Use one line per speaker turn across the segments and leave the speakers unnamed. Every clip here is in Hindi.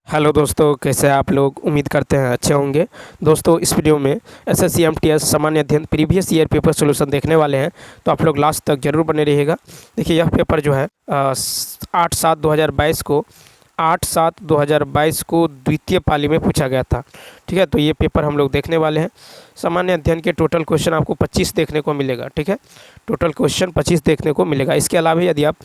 हेलो दोस्तों, कैसे हैं आप लोग। उम्मीद करते हैं अच्छे होंगे। दोस्तों, इस वीडियो में एसएससी एमटीएस सामान्य अध्ययन प्रीवियस ईयर पेपर सोल्यूशन देखने वाले हैं, तो आप लोग लास्ट तक जरूर बने रहिएगा। देखिए, यह पेपर जो है 8/7/2022 को द्वितीय पाली में पूछा गया था। ठीक है, तो ये पेपर हम लोग देखने वाले हैं। सामान्य अध्ययन के टोटल क्वेश्चन आपको 25 देखने को मिलेगा। ठीक है, टोटल क्वेश्चन 25 देखने को मिलेगा। इसके अलावा यदि आप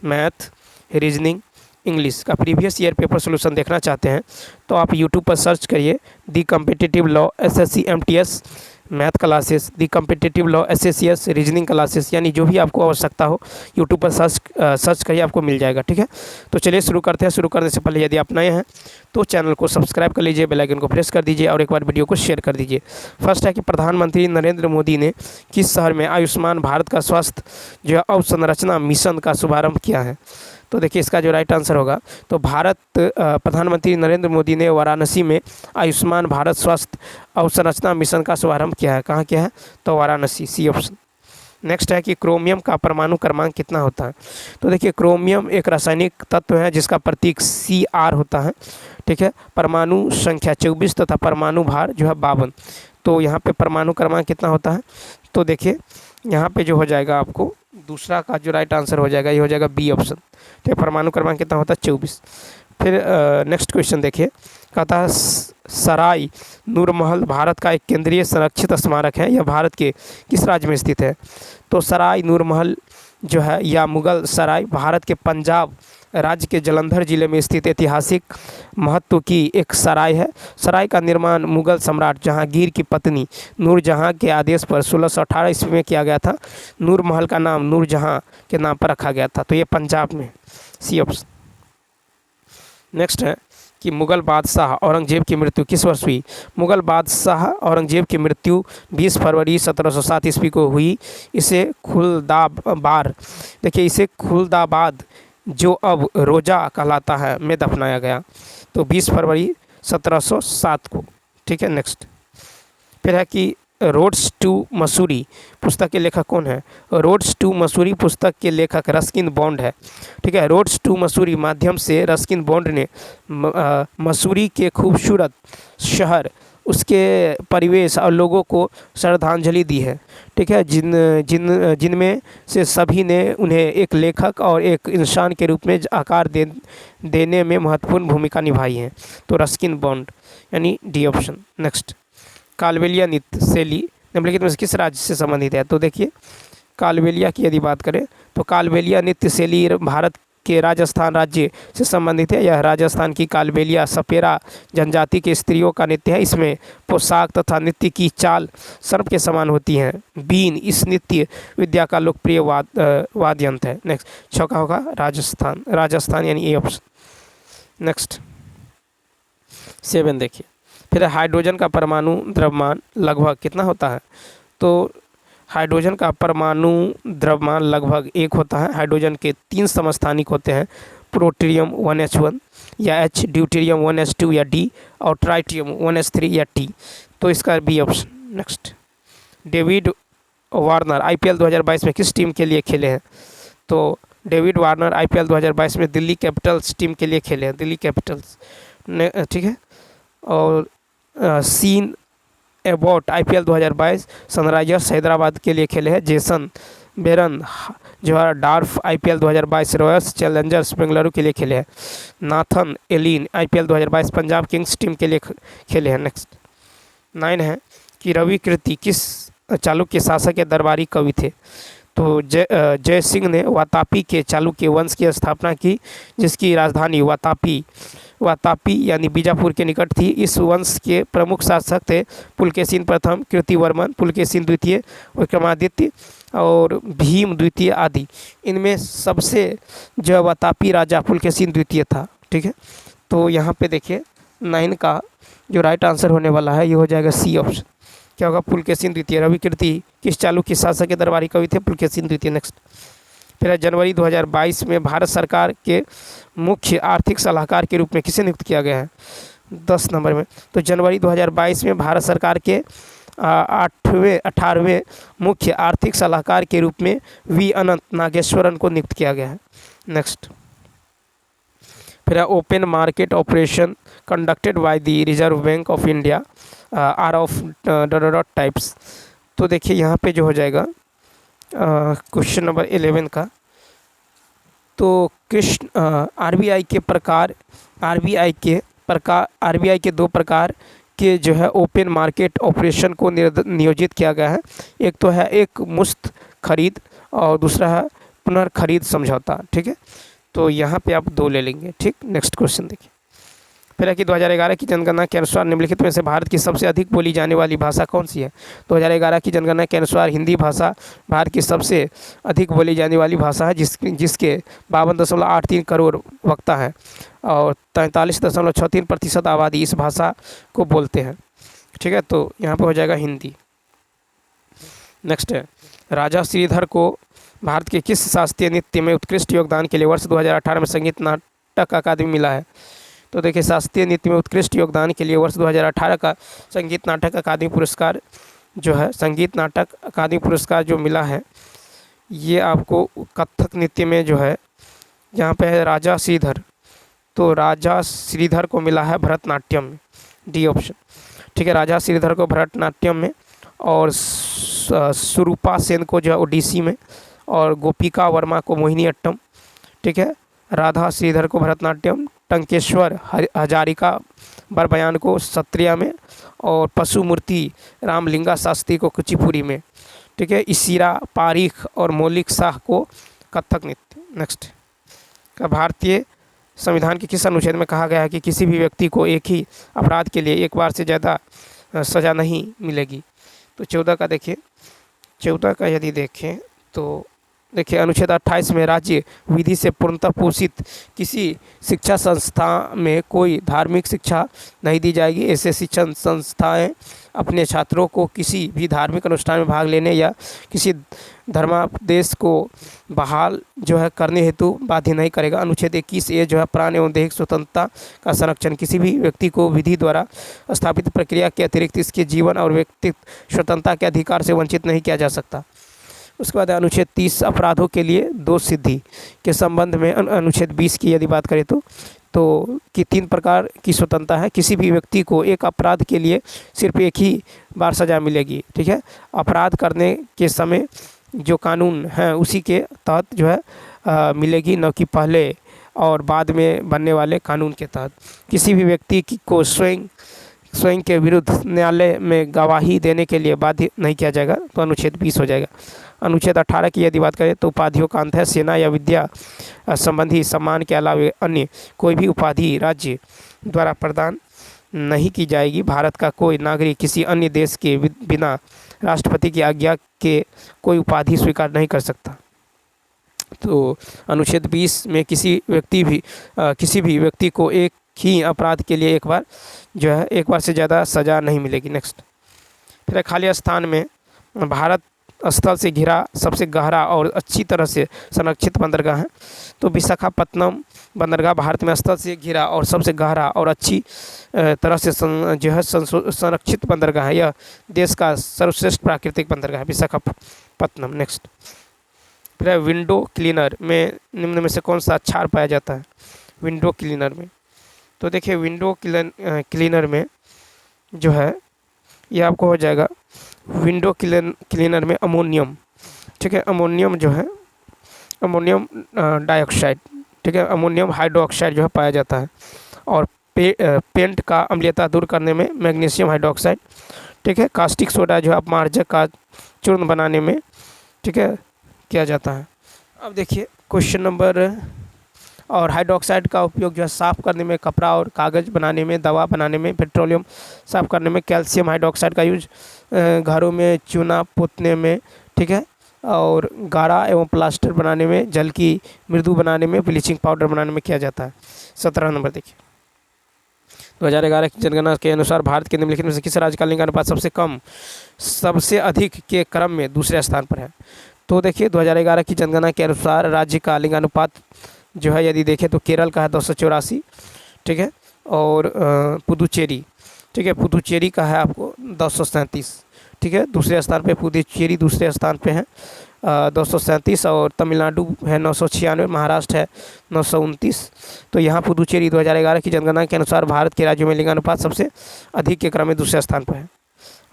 मैथ, रीजनिंग, इंग्लिश का प्रीवियस ईयर पेपर सोल्यूशन देखना चाहते हैं तो आप यूट्यूब पर सर्च करिए the competitive law SSC MTS math classes, the competitive law एसएससीएस रीजनिंग क्लासेस, यानी जो भी आपको आवश्यकता हो यूट्यूब पर सर्च करिए, आपको मिल जाएगा। ठीक है, तो चलिए शुरू करते हैं। शुरू करने से पहले यदि आप नए हैं तो चैनल को सब्सक्राइब कर लीजिए, बेल आइकन को प्रेस कर दीजिए और एक बार वीडियो को शेयर कर दीजिए। फर्स्ट है कि प्रधानमंत्री नरेंद्र मोदी ने किस शहर में आयुष्मान भारत का स्वास्थ्य जो है अवसंरचना मिशन का शुभारंभ किया है। तो देखिए, इसका जो राइट आंसर होगा तो प्रधानमंत्री नरेंद्र मोदी ने वाराणसी में आयुष्मान भारत स्वास्थ्य अवसंरचना मिशन का शुभारंभ किया है। कहाँ किया है? तो वाराणसी, सी ऑप्शन। नेक्स्ट है कि क्रोमियम का परमाणु क्रमांक कितना होता है। तो देखिए, क्रोमियम एक रासायनिक तत्व है जिसका प्रतीक Cr होता है। ठीक है, परमाणु संख्या 24 तथा परमाणु भार जो है 52। तो यहाँ पे परमाणु क्रमांक कितना होता है? तो देखिए, यहाँ पे जो हो जाएगा आपको दूसरा का जो राइट आंसर हो जाएगा ये हो जाएगा बी ऑप्शन। ठीक है, परमाणु क्रमांक कितना होता है? 24। फिर नेक्स्ट क्वेश्चन देखिए, कहता है सराय नूरमहल भारत का एक केंद्रीय संरक्षित स्मारक है, यह भारत के किस राज्य में स्थित है? तो सराय नूरमहल जो है या मुगल सराय भारत के पंजाब राज्य के जालंधर जिले में स्थित ऐतिहासिक महत्व की एक सराय है। सराय का निर्माण मुगल सम्राट जहांगीर की पत्नी नूरजहां के आदेश पर 1618 ईस्वी में किया गया था। नूर महल का नाम नूरजहां के नाम पर रखा गया था। तो ये पंजाब में, सी ऑप्शन। नेक्स्ट है कि मुगल बादशाह औरंगजेब की मृत्यु किस वर्ष हुई? मुगल बादशाह औरंगजेब की मृत्यु 20 फरवरी 1707 ईस्वी को हुई। इसे खुलदाबाद, देखिए इसे खुलदाबाद जो अब रोजा कहलाता है में दफनाया गया। तो 20 फरवरी 1707 को। ठीक है, नेक्स्ट फिर है कि रोड्स टू मसूरी पुस्तक के लेखक कौन है? रोड्स टू मसूरी पुस्तक के लेखक रस्किन बॉन्ड है। ठीक है, रोड्स टू मसूरी माध्यम से रस्किन बॉन्ड ने मसूरी के खूबसूरत शहर, उसके परिवेश और लोगों को श्रद्धांजलि दी है। ठीक है, जिनमें से सभी ने उन्हें एक लेखक और एक इंसान के रूप में आकार देने में महत्वपूर्ण भूमिका निभाई है। तो रस्किन बॉन्ड, यानी डी ऑप्शन। नेक्स्ट, कालबेलिया नृत्य शैली निम्नलिखित में से किस राज्य से संबंधित है? तो देखिए, कालबेलिया की यदि बात करें तो कालबेलिया नृत्य शैली भारत के राजस्थान राज्य से संबंधित है। यह राजस्थान की कालबेलिया सपेरा जनजाति के स्त्रियों का नृत्य है। इसमें पोशाक तथा नृत्य की चाल सर्प के समान होती हैं। बीन इस नृत्य विद्या का लोकप्रिय वाद्य यंत्र है। नेक्स्ट, छक्का होगा राजस्थान यानी ए ऑप्शन। नेक्स्ट 7 देखिए, फिर हाइड्रोजन का परमाणु द्रव्यमान लगभग कितना होता है? तो हाइड्रोजन का परमाणु द्रव्यमान लगभग 1 होता है। हाइड्रोजन के 3 समस्थानिक होते हैं, प्रोटियम 1H1 या H, ड्यूटेरियम 1H2 या D और ट्राइटियम 1H3 या T। तो इसका B option. Next, David Warner IPL 2022 में किस टीम के लिए खेले हैं? तो डेविड वार्नर IPL 2022 में दिल्ली कैपिटल्स टीम के लिए खेले हैं, दिल्ली कैपिटल्स। ठीक है, और Sean Abbott IPL 2022 Sunrisers Hyderabad के लिए खेले हैं। जेसन बेरन जो है डार्फ IPL 2022 रॉयल्स चैलेंजर्स बेंगलुरु के लिए खेले हैं। Nathan Ellis IPL 2022 Punjab Kings team के लिए खेले हैं। नेक्स्ट 9 है कि रवि कीर्ति किस चालुक्य शासक के दरबारी कवि थे? तो जय सिंह ने वातापी के चालुक्य वंश की स्थापना की, जिसकी राजधानी वातापी यानी बीजापुर के निकट थी। इस वंश के प्रमुख शासक थे पुलकेशिन प्रथम, कीर्तिवर्मन, पुलकेशिन द्वितीय, विक्रमादित्य और भीम द्वितीय आदि। इनमें सबसे जो वातापी राजा पुलकेशिन द्वितीय था। ठीक है, तो यहाँ पे देखिए 9 का जो राइट आंसर होने वाला है ये हो जाएगा सी ऑप्शन। क्या होगा? पुलकेशिन द्वितीय। रवि कीर्ति किस चालुक्य शासक के दरबारी कवि थे? पुलकेशिन द्वितीय। नेक्स्ट, फिर जनवरी 2022 में भारत सरकार के मुख्य आर्थिक सलाहकार के रूप में किसे नियुक्त किया गया है? 10 नंबर में। तो जनवरी 2022 में भारत सरकार के 18वें मुख्य आर्थिक सलाहकार के रूप में वी अनंत नागेश्वरन को नियुक्त किया गया है। नेक्स्ट, फिर है open market operation conducted by the Reserve Bank of India are of dot types. तो देखिए यहाँ पे जो हो जाएगा क्वेश्चन नंबर 11 का, तो कृष्ण आरबीआई के प्रकार, आरबीआई के दो प्रकार के जो है ओपन मार्केट ऑपरेशन को नियोजित किया गया है। एक तो है एक मुफ्त खरीद और दूसरा है पुनर्खरीद समझौता। ठीक है, तो यहाँ पे आप दो ले लेंगे। ठीक, नेक्स्ट क्वेश्चन देखिए। फिर है कि 2011 की जनगणना के अनुसार निम्नलिखित में से भारत की सबसे अधिक बोली जाने वाली भाषा कौन सी है? 2011 की जनगणना के अनुसार हिंदी भाषा भारत की सबसे अधिक बोली जाने वाली भाषा है, जिसके 52.83 करोड़ वक्ता हैं और 43.63% आबादी इस भाषा को बोलते हैं। ठीक है, तो यहाँ पे हो जाएगा हिंदी। नेक्स्ट है, राजा श्रीधर को भारत के किस शास्त्रीय नृत्य में उत्कृष्ट योगदान के लिए वर्ष 2018 में संगीत नाटक अकादमी मिला है? तो देखिए, शास्त्रीय नृत्य में उत्कृष्ट योगदान के लिए वर्ष 2018 का संगीत नाटक अकादमी पुरस्कार जो है, संगीत नाटक अकादमी पुरस्कार जो मिला है, ये आपको कथक नृत्य में जो है, यहाँ पे है राजा श्रीधर, तो राजा श्रीधर को मिला है भरतनाट्यम में, डी ऑप्शन। ठीक है, राजा श्रीधर को भरतनाट्यम में, और सुरूपा सेन को जो है ओडिसी में, और गोपिका वर्मा को मोहिनी अट्टम। ठीक है, राधा श्रीधर को भरतनाट्यम, टंकेश्वर हजारिका बरबयान को सत्रिया में, और पशुमूर्ति रामलिंगा शास्त्री को कुचिपुड़ी में। ठीक है, इसीरा पारीख और मौलिक शाह को कथक नृत्य। नेक्स्ट, भारतीय संविधान के किस अनुच्छेद में कहा गया है कि किसी भी व्यक्ति को एक ही अपराध के लिए एक बार से ज़्यादा सज़ा नहीं मिलेगी? तो 14 का देखिए, 14 का यदि देखें तो देखिए, अनुच्छेद 28 में राज्य विधि से पूर्णतः पोषित किसी शिक्षा संस्था में कोई धार्मिक शिक्षा नहीं दी जाएगी। ऐसे शिक्षण संस्थाएं अपने छात्रों को किसी भी धार्मिक अनुष्ठान में भाग लेने या किसी धर्मादेश को बहाल जो है करने हेतु बाध्य नहीं करेगा। अनुच्छेद 21 ए जो है प्राण एवं दैहिक स्वतंत्रता का संरक्षण, किसी भी व्यक्ति को विधि द्वारा स्थापित प्रक्रिया के अतिरिक्त इसके जीवन और व्यक्तित्व स्वतंत्रता के अधिकार से वंचित नहीं किया जा सकता। उसके बाद अनुच्छेद 30 अपराधों के लिए दोष सिद्धि के संबंध में अनुच्छेद 20 की यदि बात करें तो कि 3 प्रकार की स्वतंत्रता है। किसी भी व्यक्ति को एक अपराध के लिए सिर्फ एक ही बार सज़ा मिलेगी। ठीक है, अपराध करने के समय जो कानून है उसी के तहत जो है मिलेगी, न कि पहले और बाद में बनने वाले कानून के तहत। किसी भी व्यक्ति को स्वयं के विरुद्ध न्यायालय में गवाही देने के लिए बाध्य नहीं किया जाएगा, तो अनुच्छेद 20 हो जाएगा। अनुच्छेद 18 की यदि बात करें तो उपाधियों का अंत है। सेना या विद्या संबंधी सम्मान के अलावा अन्य कोई भी उपाधि राज्य द्वारा प्रदान नहीं की जाएगी। भारत का कोई नागरिक किसी अन्य देश के बिना राष्ट्रपति की आज्ञा के कोई उपाधि स्वीकार नहीं कर सकता। तो अनुच्छेद 20 में किसी भी व्यक्ति को एक ही अपराध के लिए एक बार से ज़्यादा सज़ा नहीं मिलेगी। नेक्स्ट, फिर खाली स्थान में भारत स्थल से घिरा सबसे गहरा और अच्छी तरह से संरक्षित बंदरगाह है। तो विशाखापत्तनम बंदरगाह भारत में स्थल से घिरा और सबसे गहरा और अच्छी तरह से जो है संरक्षित बंदरगाह है। यह देश का सर्वश्रेष्ठ प्राकृतिक बंदरगाह है विशाखापत्तनम। नेक्स्ट, फिर विंडो क्लीनर में निम्न में से कौन सा क्षार पाया जाता है? विंडो क्लीनर में, तो देखिए, विंडो क्लीनर में जो है ये आपको हो जाएगा विंडो क्लीनर में अमोनियम। ठीक है, अमोनियम जो है अमोनियम डाइऑक्साइड, ठीक है, अमोनियम हाइड्रोक्साइड जो है पाया जाता है। और पेंट का अम्लीयता दूर करने में मैग्नीशियम हाइड्रोक्साइड, ठीक है, कास्टिक सोडा जो है अपमार्जक का चूर्ण बनाने में, ठीक है, किया जाता है। अब देखिए क्वेश्चन नंबर, और हाइड्रोक्साइड का उपयोग जो है साफ़ करने में, कपड़ा और कागज़ बनाने में, दवा बनाने में, पेट्रोलियम साफ़ करने में। कैल्शियम हाइड्रोक्साइड का यूज घरों में चूना पोतने में, ठीक है, और गाढ़ा एवं प्लास्टर बनाने में, जल की मृदु बनाने में, ब्लीचिंग पाउडर बनाने में किया जाता है। 17 नंबर देखिए, 2011 की जनगणना के अनुसार भारत के निम्नलिखित में से किस राज्य का लिंगानुपात सबसे अधिक के क्रम में दूसरे स्थान पर है? तो देखिए 2011 की जनगणना के अनुसार राज्य का लिंगानुपात जो है यदि देखें तो केरल का है 284, ठीक है, और पुदुचेरी, ठीक है, पुदुचेरी का है आपको 237, ठीक है। दूसरे स्थान पे पुदुचेरी दूसरे स्थान पे है 237, और तमिलनाडु है 996, महाराष्ट्र है 929। तो यहाँ पुदुचेरी 2011 की जनगणना के अनुसार भारत के राज्यों में लिंगानुपात सबसे अधिक के क्रम में दूसरे स्थान पर है।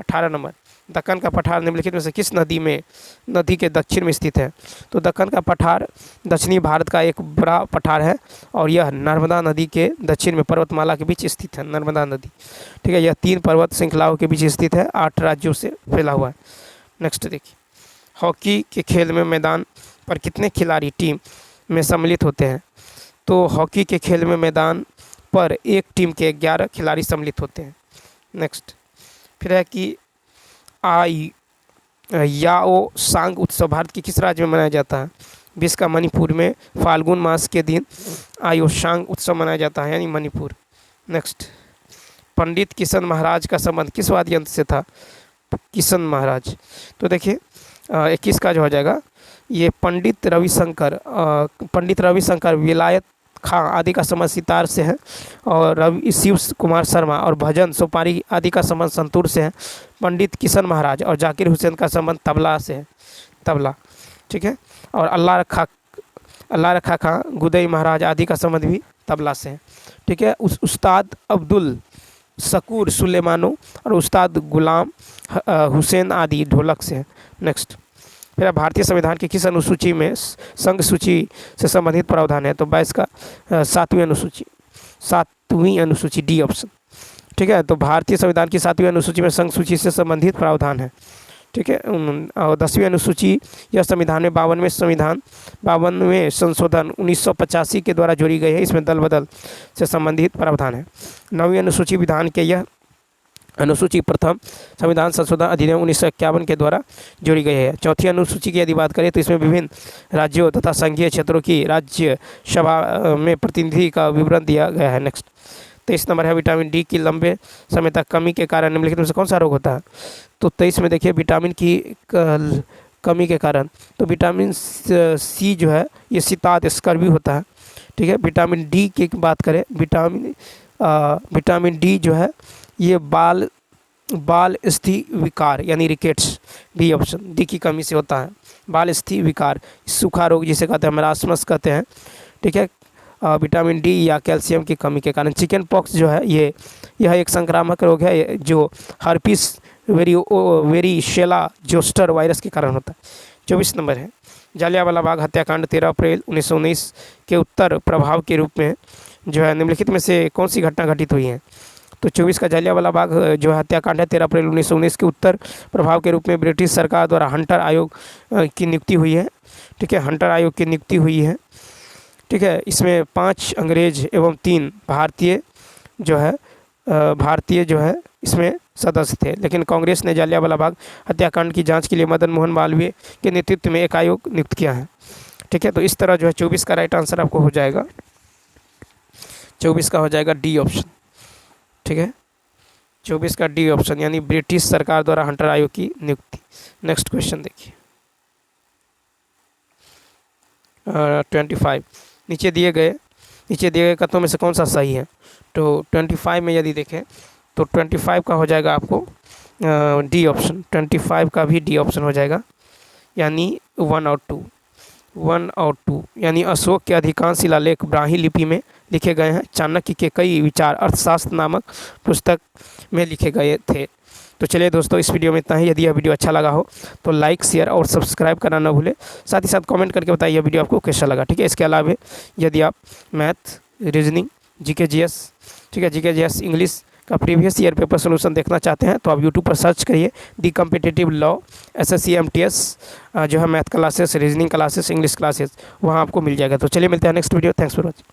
18 नंबर, दक्कन का पठार निम्नलिखित में से किस नदी के दक्षिण में स्थित है? तो दक्कन का पठार दक्षिणी भारत का एक बड़ा पठार है और यह नर्मदा नदी के दक्षिण में पर्वतमाला के बीच स्थित है। नर्मदा नदी, ठीक है। यह 3 पर्वत श्रृंखलाओं के बीच स्थित है, 8 राज्यों से फैला हुआ है। नेक्स्ट देखिए, हॉकी के खेल में मैदान पर कितने खिलाड़ी टीम में सम्मिलित होते हैं? तो हॉकी के खेल में मैदान पर एक टीम के 11 खिलाड़ी सम्मिलित होते हैं। नेक्स्ट फिर है कि याओ सांग उत्सव भारत के किस राज्य में मनाया जाता है? विश्व का मणिपुर में फाल्गुन मास के दिन आयोशांग उत्सव मनाया जाता है, यानी मणिपुर। नेक्स्ट, पंडित किशन महाराज का संबंध किस वाद्य यंत्र से था? किशन महाराज, तो देखिए 21 का जो हो जाएगा ये पंडित रविशंकर विलायत खां आदि का संबंध सितार से है, और शिव कुमार शर्मा और भजन सोपारी आदि का संबंध संतूर से है। पंडित किशन महाराज और जाकिर हुसैन का संबंध तबला से है, तबला, ठीक है। और अल्लाह रखा खां गुदई महाराज आदि का संबंध भी तबला से है, ठीक है। उस्ताद अब्दुल शकूर सुलेमानो और उस्ताद गुलाम हुसैन आदि ढोलक से है। नेक्स्ट, फिर भारतीय संविधान की किस अनुसूची में संघ सूची से संबंधित प्रावधान है? तो 22 का 7वीं अनुसूची, डी ऑप्शन, ठीक है। तो भारतीय संविधान की 7वीं अनुसूची में संघ सूची से संबंधित प्रावधान है, ठीक है। और 10वीं अनुसूची यह संविधान में 52वें संशोधन 1985 के द्वारा जोड़ी गई है, इसमें दल बदल से संबंधित प्रावधान है। 9वीं अनुसूची विधान के यह अनुसूची प्रथम संविधान संशोधन अधिनियम 1951 के द्वारा जोड़ी गई है। 4थी अनुसूची की यदि बात करें तो इसमें विभिन्न राज्यों तथा संघीय क्षेत्रों की राज्यसभा में प्रतिनिधि का विवरण दिया गया है। नेक्स्ट, 23 नंबर है, विटामिन डी की लंबे समय तक कमी के कारण निम्नलिखित में से कौन सा रोग होता है? तो 23 में देखिए विटामिन की कमी के कारण, तो विटामिन सी जो है ये सितात स्कर्वी होता है, ठीक है। विटामिन डी की बात करें, विटामिन डी जो है ये बाल स्थि विकार यानी रिकेट्स, डी ऑप्शन, डी की कमी से होता है बाल स्थि विकार, सूखा रोग जिसे कहते हैं मरासमस कहते हैं, ठीक है। विटामिन डी या कैल्शियम की कमी के कारण। चिकन पॉक्स जो है यह एक संक्रामक रोग है जो हर्पिस वेरिशेला जोस्टर वायरस के कारण होता है। 24 नंबर है, जालियांवाला बाग हत्याकांड 13 अप्रैल 1919 के उत्तर प्रभाव के रूप में जो है निम्नलिखित में से कौन सी घटना घटित हुई है? तो 24 का जालियांवाला बाग जो हत्याकांड है 13 अप्रैल 1919 के उत्तर प्रभाव के रूप में ब्रिटिश सरकार द्वारा हंटर आयोग की नियुक्ति हुई है, ठीक है। हंटर आयोग की नियुक्ति हुई है, ठीक है। इसमें 5 अंग्रेज एवं 3 भारतीय जो है इसमें सदस्य थे, लेकिन कांग्रेस ने जालियांवाला बाग हत्याकांड की जांच के लिए मदन मोहन मालवीय के नेतृत्व में एक आयोग नियुक्त किया है, ठीक है। तो इस तरह जो है 24 का राइट आंसर आपको हो जाएगा, 24 का हो जाएगा डी ऑप्शन, ठीक है। 24 का डी ऑप्शन यानी ब्रिटिश सरकार द्वारा हंटर आयोग की नियुक्ति। नेक्स्ट क्वेश्चन देखिए 25, नीचे दिए गए कथनों में से कौन सा सही है? तो 25 में यदि देखें तो 25 का हो जाएगा आपको डी ऑप्शन, 25 का भी डी ऑप्शन हो जाएगा, यानी 1 और 2 यानी अशोक के अधिकांश शिलालेख ब्राह्मी लिपि में लिखे गए हैं। चाणक्य के कई विचार अर्थशास्त्र नामक पुस्तक में लिखे गए थे। तो चलिए दोस्तों, इस वीडियो में इतना ही। यदि यह वीडियो अच्छा लगा हो तो लाइक, शेयर और सब्सक्राइब करना ना भूलें। साथ ही साथ कमेंट करके बताइए यह वीडियो आपको कैसा लगा, ठीक है। इसके अलावा यदि आप मैथ, रीजनिंग, जीके जीएस, ठीक है, जीके जीएस इंग्लिश का प्रीवियस ईयर पेपर सोल्यूशन देखना चाहते हैं तो आप यूट्यूब पर सर्च करिए दी कॉम्पिटिटिव लॉ SSC MTS जो है math classes, reasoning classes, English classes, वहाँ आपको मिल जाएगा। तो चलिए मिलते हैं next video. Thanks for watching.